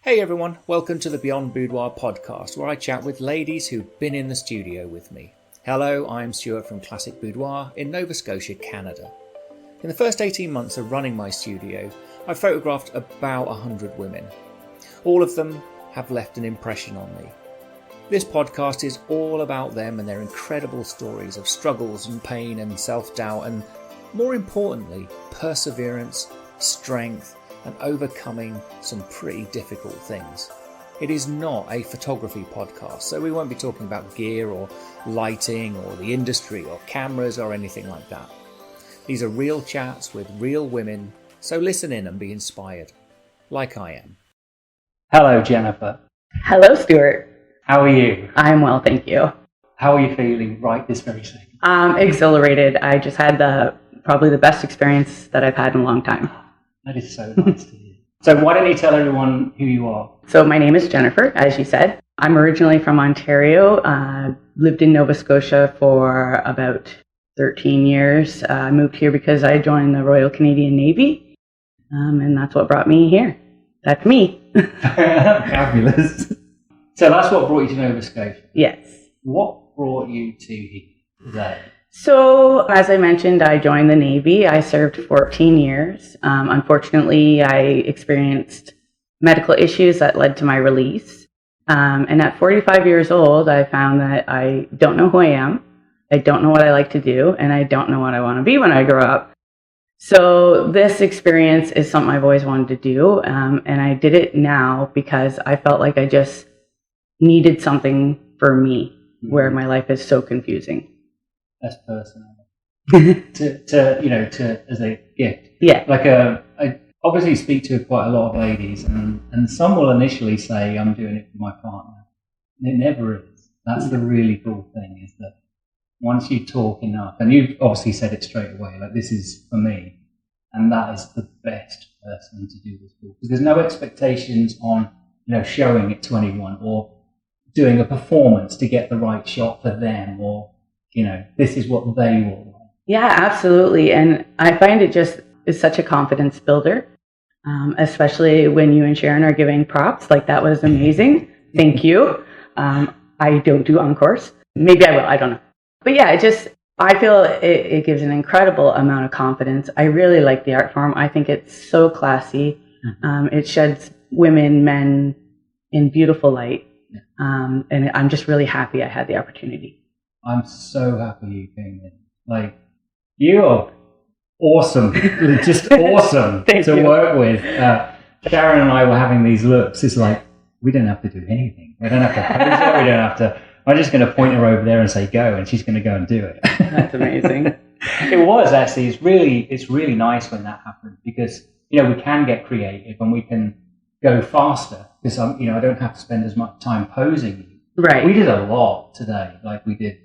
Hey everyone, welcome to the Beyond Boudoir podcast, where I chat with ladies who've been in the studio with me. Hello, I'm Stuart from Classic Boudoir in Nova Scotia, Canada. In the first 18 months of running my studio, I've photographed about 100 women. All of them have left an impression on me. This podcast is all about them and their incredible stories of struggles and pain and self-doubt and, more importantly, perseverance, strength, and overcoming some pretty difficult things. It is not a photography podcast, so we won't be talking about gear or lighting or the industry or cameras or anything like that. These are real chats with real women, so listen in and be inspired, like I am. Hello, Jennifer. Hello, Stuart. How are you? I'm well, thank you. How are you feeling right this very second? Exhilarated. I just had probably the best experience that I've had in a long time. That is so nice to hear. So why don't you tell everyone who you are? So my name is Jennifer, as you said. I'm originally from Ontario, lived in Nova Scotia for about 13 years. I moved here because I joined the Royal Canadian Navy, and that's what brought me here. That's me. Fabulous. So that's what brought you to Nova Scotia? Yes. What brought you to here today? So, as I mentioned, I joined the Navy. I served 14 years. Unfortunately, I experienced medical issues that led to my release. And at 45 years old, I found that I don't know who I am, I don't know what I like to do, and I don't know what I want to be when I grow up. So this experience is something I've always wanted to do, and I did it now because I felt like I just needed something for me where my life is so confusing. That's personal. to as a gift. Yeah. Like I obviously speak to quite a lot of ladies, and some will initially say, "I'm doing it for my partner," and it never is. That's the really cool thing, is that once you talk enough, and you've obviously said it straight away, like, this is for me, and that is the best person to do this for, because there's no expectations on showing it to anyone or doing a performance to get the right shot for them, or this is what they will like. Yeah, absolutely. And I find it just is such a confidence builder, especially when you and Sharon are giving props. Like, that was amazing. Thank you. I don't do encores. Maybe I will. I don't know. But yeah, I feel it gives an incredible amount of confidence. I really like the art form. I think it's so classy. It sheds women, men in beautiful light. And I'm just really happy I had the opportunity. I'm so happy you came in. Like, you are awesome, just awesome to work with. Sharon and I were having these looks. It's like, we don't have to do anything. We don't have to pose her. We don't have to. I'm just going to point her over there and say go, and she's going to go and do it. That's amazing. It was actually. It's really nice when that happens, because we can get creative and we can go faster, because I don't have to spend as much time posing. Right. We did a lot today. Like, we did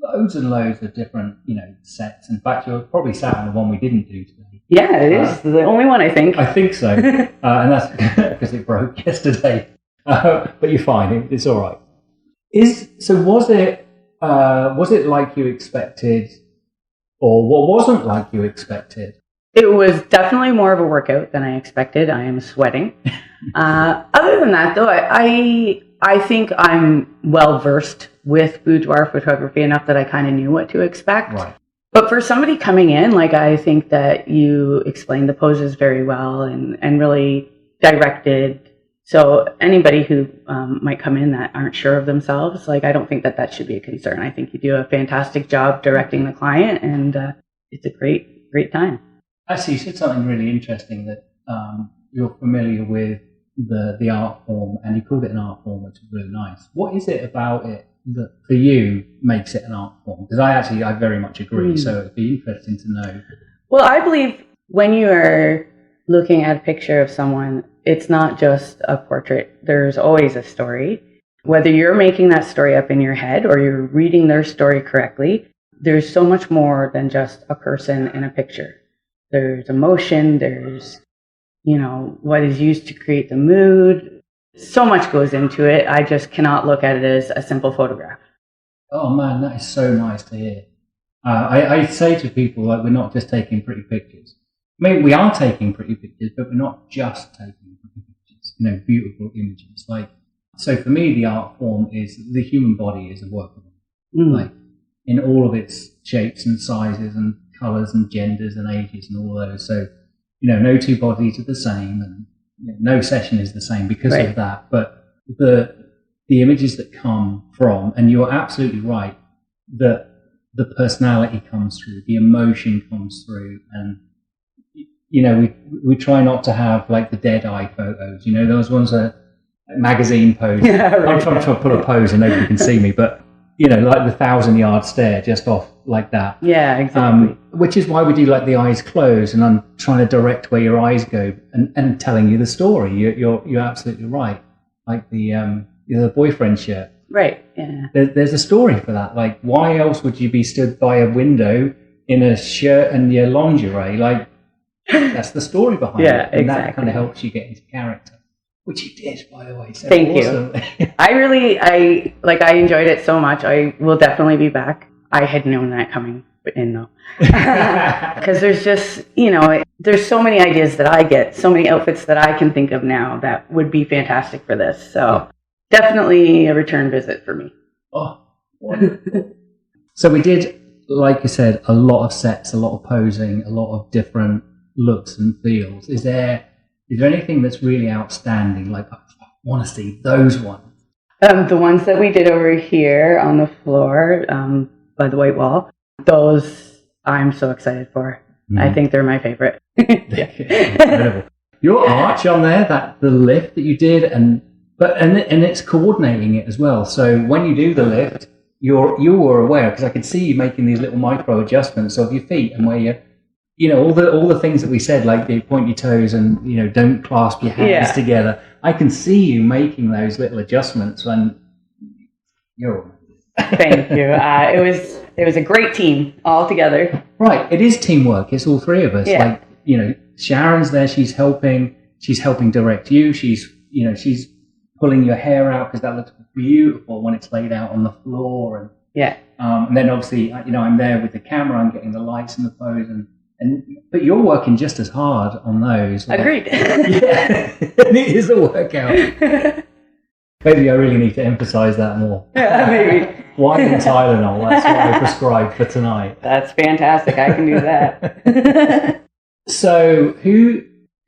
loads and loads of different, sets. In fact, you're probably sat on the one we didn't do today. Yeah, it is the only one, I think. I think so. And that's because it broke yesterday. But you're fine. It's all right. Was it like you expected, or what wasn't like you expected? It was definitely more of a workout than I expected. I am sweating. Other than that, though, I think I'm well versed with boudoir photography enough that I kind of knew what to expect. Right. But for somebody coming in, I think that you explained the poses very well and really directed. So anybody who might come in that aren't sure of themselves, I don't think that should be a concern. I think you do a fantastic job directing the client, and it's a great time. Actually, you said something really interesting, that you're familiar with the art form, and you called it an art form, which is really nice. What is it about it that for you makes it an art form? Because I very much agree. So it'd be interesting to know. Well, I believe when you are looking at a picture of someone, it's not just a portrait. There's always a story. Whether you're making that story up in your head or you're reading their story correctly, there's so much more than just a person in a picture. There's emotion, there's what is used to create the mood. So much goes into it. I just cannot look at it as a simple photograph. Oh man, that is so nice to hear. I say to people, we're not just taking pretty pictures. I mean, we are taking pretty pictures, but we're not just taking pretty pictures. beautiful images. Like, so for me, the art form is the human body is a work of art. Like, in all of its shapes and sizes and colours and genders and ages and all those. So, no two bodies are the same, and no session is the same because of that. But the images that come from, and you're absolutely right, that the personality comes through, the emotion comes through, and we try not to have like the dead eye photos. Those ones are magazine pose. Yeah, right. I'm trying to pull a pose and nobody can see me, but like the 1,000-yard stare just off like that. Yeah, exactly. Which is why we do like the eyes closed, and I'm trying to direct where your eyes go and telling you the story. You're absolutely right. Like the boyfriend shirt. Right. Yeah. There's a story for that. Like, why else would you be stood by a window in a shirt and your lingerie? Like, that's the story behind it. And exactly. That kind of helps you get into character. Which you did, by the way. So Thank awesome. you. I enjoyed it so much. I will definitely be back. I had known that coming in though. Because there's just, there's so many ideas that I get, so many outfits that I can think of now that would be fantastic for this. So definitely a return visit for me. Oh, wonderful. So we did, like you said, a lot of sets, a lot of posing, a lot of different looks and feels. Is there anything that's really outstanding? Like, I want to see those ones. The ones that we did over here on the floor by the white wall, those I'm so excited for. I think they're my favorite. Incredible. Your arch on there, the lift that you did, and it's coordinating it as well. So when you do the lift, you were aware, because I could see you making these little micro adjustments of your feet and where you all the things that we said, like the point your toes and don't clasp your hands together. I can see you making those little adjustments when you're. Thank you. It was a great team all together. Right, it is teamwork. It's all three of us. Yeah. Like Sharon's there. She's helping direct you. She's pulling your hair out because that looks beautiful when it's laid out on the floor. And then obviously I'm there with the camera. I'm getting the lights and the pose but you're working just as hard on those. Agreed. Yeah, it is a workout. Maybe I really need to emphasize that more. Yeah, maybe. Wine and Tylenol, that's what I prescribe for tonight. That's fantastic. I can do that. So who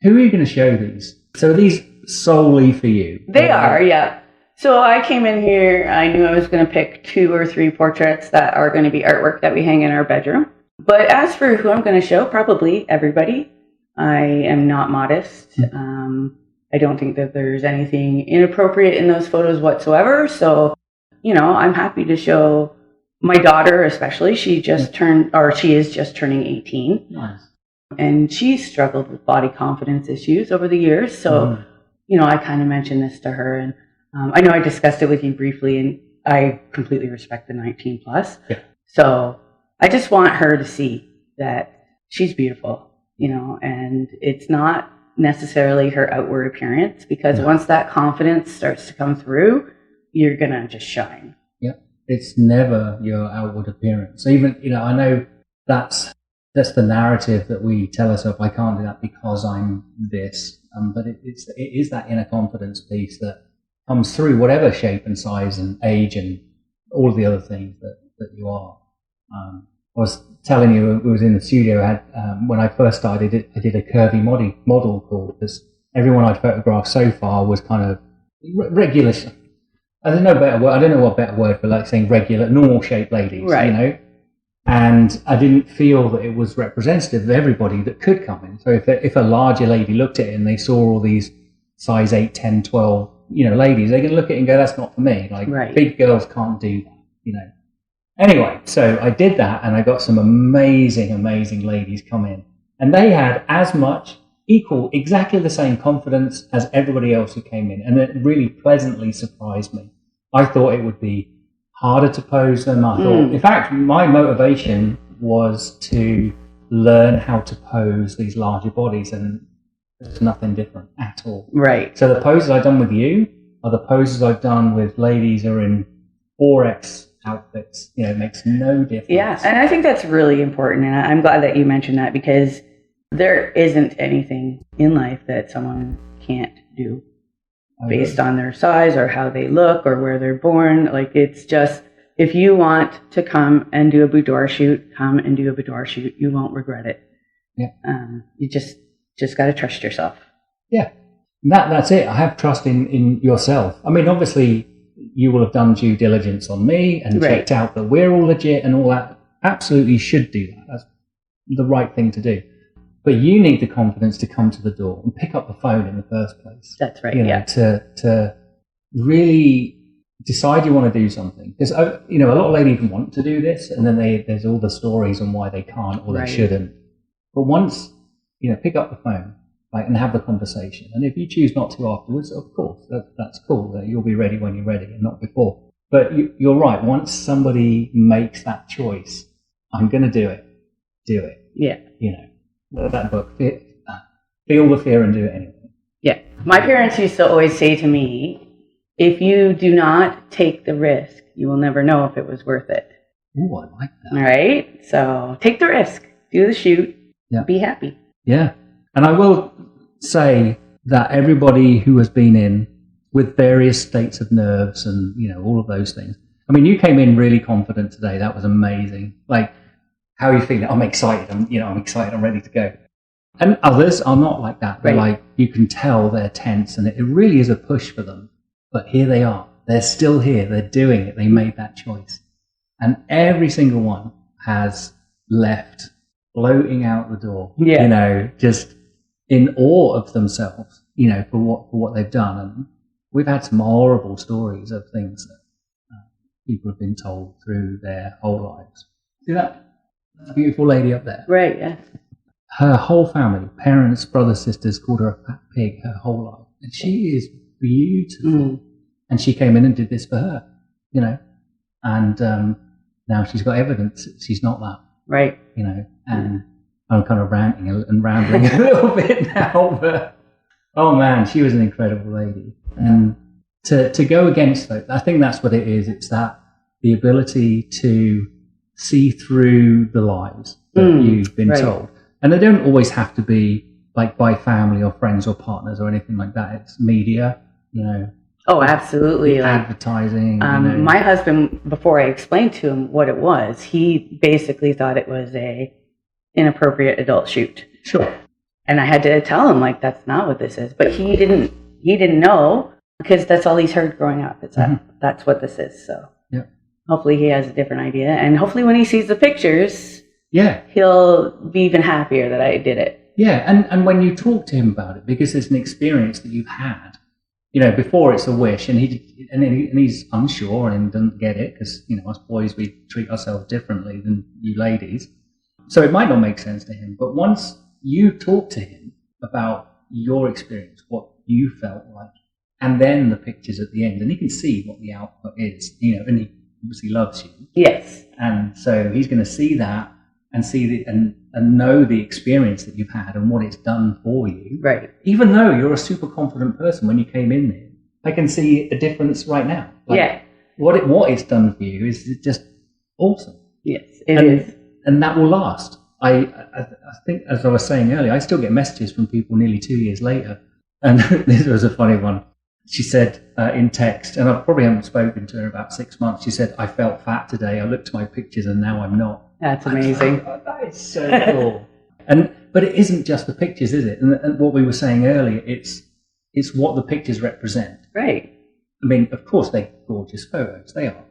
are you going to show these? So are these solely for you? They are, yeah. So I came in here, I knew I was going to pick 2 or 3 portraits that are going to be artwork that we hang in our bedroom. But as for who I'm going to show, probably everybody. I am not modest. I don't think that there's anything inappropriate in those photos whatsoever. So, I'm happy to show my daughter, especially. She is just turning 18. Nice. And she's struggled with body confidence issues over the years. So, I kind of mentioned this to her. And I know I discussed it with you briefly, and I completely respect the 19 plus. Yeah. So I just want her to see that she's beautiful, and it's not necessarily her outward appearance, because once that confidence starts to come through, you're going to just shine. Yeah. It's never your outward appearance. So even, I know that's the narrative that we tell ourselves, I can't do that because I'm this. But it is that inner confidence piece that comes through whatever shape and size and age and all of the other things that you are. I was telling you, it was in the studio. I had when I first started, I did a curvy model call, because everyone I'd photographed so far was kind of regular. I don't know what better word for like saying regular, normal shaped ladies, right. And I didn't feel that it was representative of everybody that could come in. So if a larger lady looked at it and they saw all these size 8, 10, 12, ladies, they can look at it and go, that's not for me. Like big girls can't do that, Anyway, so I did that, and I got some amazing, amazing ladies come in. And they had exactly the same confidence as everybody else who came in. And it really pleasantly surprised me. I thought it would be harder to pose than I thought. In fact, my motivation was to learn how to pose these larger bodies, and there's nothing different at all. Right. So the poses I've done with you are the poses I've done with ladies who are in 4X outfits. It makes no difference. Yeah, and I think that's really important, and I'm glad that you mentioned that, because there isn't anything in life that someone can't do. based on their size or how they look or where they're born. Like, it's just, if you want to come and do a boudoir shoot, come and do a boudoir shoot. You won't regret it. Yeah. You just got to trust yourself. Yeah. That's it. I have trust in yourself. I mean, obviously, you will have done due diligence on me and checked out that we're all legit and all that. Absolutely should do that. That's the right thing to do. But you need the confidence to come to the door and pick up the phone in the first place. That's right. To really decide you want to do something. Because, a lot of ladies want to do this, and then there's all the stories on why they can't or they shouldn't. But once, pick up the phone, and have the conversation. And if you choose not to afterwards, of course, that's cool. You'll be ready when you're ready and not before. But you're right. Once somebody makes that choice, I'm going to do it. Yeah. That book, feel the fear and do it anyway. Yeah. My parents used to always say to me, if you do not take the risk, you will never know if it was worth it. Oh, I like that. All right. So take the risk, do the shoot, be happy. Yeah. And I will say that everybody who has been in with various states of nerves and, all of those things. I mean, you came in really confident today. That was amazing. Like, how are you feeling? I'm excited. I'm excited. I'm ready to go. And others are not like that. They're like, you can tell they're tense and it really is a push for them. But here they are. They're still here. They're doing it. They made that choice. And every single one has left floating out the door, just in awe of themselves, for what they've done. And we've had some horrible stories of things that people have been told through their whole lives. See that? That's a beautiful lady up there. Right, yeah. Her whole family, parents, brothers, sisters, called her a fat pig her whole life. And she is beautiful. And she came in and did this for her, And now she's got evidence that she's not that. Right. And I'm kind of ranting and rambling a little bit now, but oh man, she was an incredible lady. And to go against that, I think that's what it is. It's the ability to see through the lies that you've been told. And they don't always have to be like by family or friends or partners or anything like that. It's media, Oh, absolutely. Advertising. My husband, before I explained to him what it was, he basically thought it was a inappropriate adult shoot. Sure. And I had to tell him, that's not what this is. But he didn't know, because that's all he's heard growing up. It's that's what this is. So hopefully he has a different idea. And hopefully when he sees the pictures, he'll be even happier that I did it. Yeah. And when you talk to him about it, because it's an experience that you've had, before it's a wish, and he's unsure and doesn't get it, because, us boys, we treat ourselves differently than you ladies. So it might not make sense to him. But once you talk to him about your experience, what you felt like, and then the pictures at the end, and he can see what the output is, and he obviously loves you. Yes. And so he's going to see that and see and know the experience that you've had and what it's done for you. Right. Even though you're a super confident person when you came in there, I can see a difference right now. What it's done for you is just awesome. Yes, it is. And that will last. I think, as I was saying earlier, I still get messages from people nearly 2 years later. And this was a funny one. She said in text, and I probably haven't spoken to her in about 6 months, she said, I felt fat today. I looked at my pictures and now I'm not. That's amazing. That is so cool. But it isn't just the pictures, is it? And what we were saying earlier, it's what the pictures represent. Right. I mean, of course, they're gorgeous photos. They are.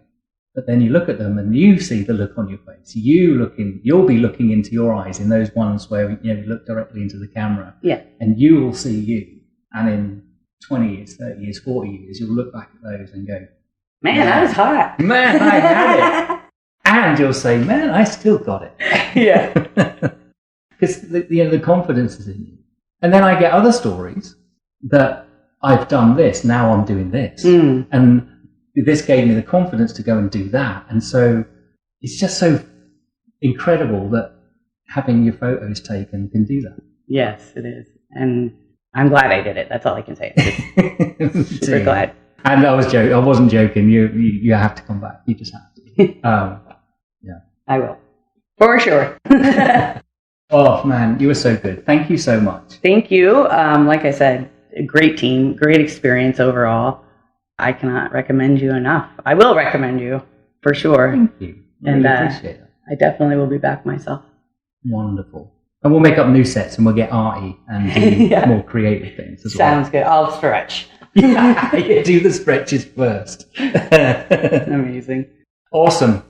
But then you look at them and you see the look on your face. You'll be looking into your eyes in those ones where you look directly into the camera. Yeah. And you will see you. And in 20 years, 30 years, 40 years, you'll look back at those and go, man, that was hot. Man, I had it. And you'll say, man, I still got it. Yeah. Because the confidence is in you. And then I get other stories that I've done this, now I'm doing this. And this gave me the confidence to go and do that. And so it's just so incredible that having your photos taken can do that. Yes, it is. And I'm glad I did it. That's all I can say. Super glad. And I wasn't joking. You have to come back. You just have to. I will. For sure. Oh, man, you were so good. Thank you so much. Thank you. Like I said, a great team, great experience overall. I cannot recommend you enough. I will recommend you for sure. Thank you. Really appreciate it. I definitely will be back myself. Wonderful. And we'll make up new sets and we'll get arty and do more creative things as Sounds good. I'll stretch. You do the stretches first. Amazing. Awesome.